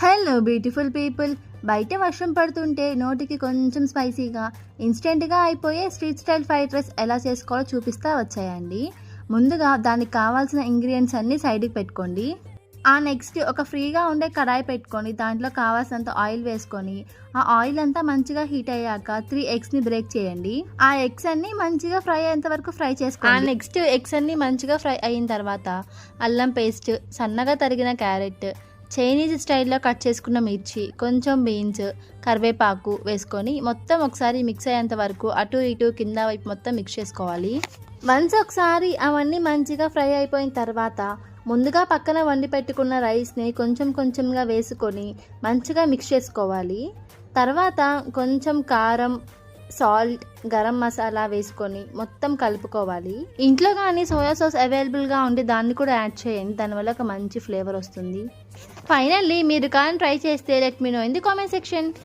Hello beautiful people. బయట వర్షం పడుతుంటే నోటికి కొంచెం స్పైసీగా ఇన్స్టెంట్గా అయిపోయే స్ట్రీట్ స్టైల్ ఫ్రైడ్ రైస్ ఎలా చేసుకోవాలో చూపిస్తా వచ్చాయండి. ముందుగా దానికి కావాల్సిన ఇంగ్రీడియంట్స్ అన్నీ సైడ్కి పెట్టుకోండి. నెక్స్ట్ ఒక ఫ్రీగా ఉండే కడాయి పెట్టుకొని దాంట్లో కావాల్సినంత ఆయిల్ వేసుకొని ఆ ఆయిల్ అంతా మంచిగా హీట్ అయ్యాక 3 ఎగ్స్ని బ్రేక్ చేయండి. ఆ ఎగ్స్ అన్ని మంచిగా ఫ్రై అయ్యేంత వరకు ఫ్రై చేసుకోండి. నెక్స్ట్ ఎగ్స్ అన్ని మంచిగా ఫ్రై అయిన తర్వాత అల్లం పేస్ట్, సన్నగా తరిగిన క్యారెట్, చైనీస్ స్టైల్లో కట్ చేసుకున్న మిర్చి, కొంచెం బీన్స్, కరివేపాకు వేసుకొని మొత్తం ఒకసారి మిక్స్ అయ్యేంత వరకు అటు ఇటు కింద వైపు మొత్తం మిక్స్ చేసుకోవాలి. వన్స్ ఒకసారి అవన్నీ మంచిగా ఫ్రై అయిపోయిన తర్వాత ముందుగా పక్కన వండి పెట్టుకున్న రైస్ని కొంచెం కొంచెంగా వేసుకొని మంచిగా మిక్స్ చేసుకోవాలి. తర్వాత కొంచెం కారం, సాల్ట్, గరం మసాలా వేసుకొని మొత్తం కలుపుకోవాలి. ఇంట్లో కానీ సోయా సాస్ అవైలబుల్గా ఉండి దాన్ని కూడా యాడ్ చేయండి. దానివల్ల ఒక మంచి ఫ్లేవర్ వస్తుంది. ఫైనల్లీ మీరు కానీ ట్రై చేస్తే let me know in the comment section.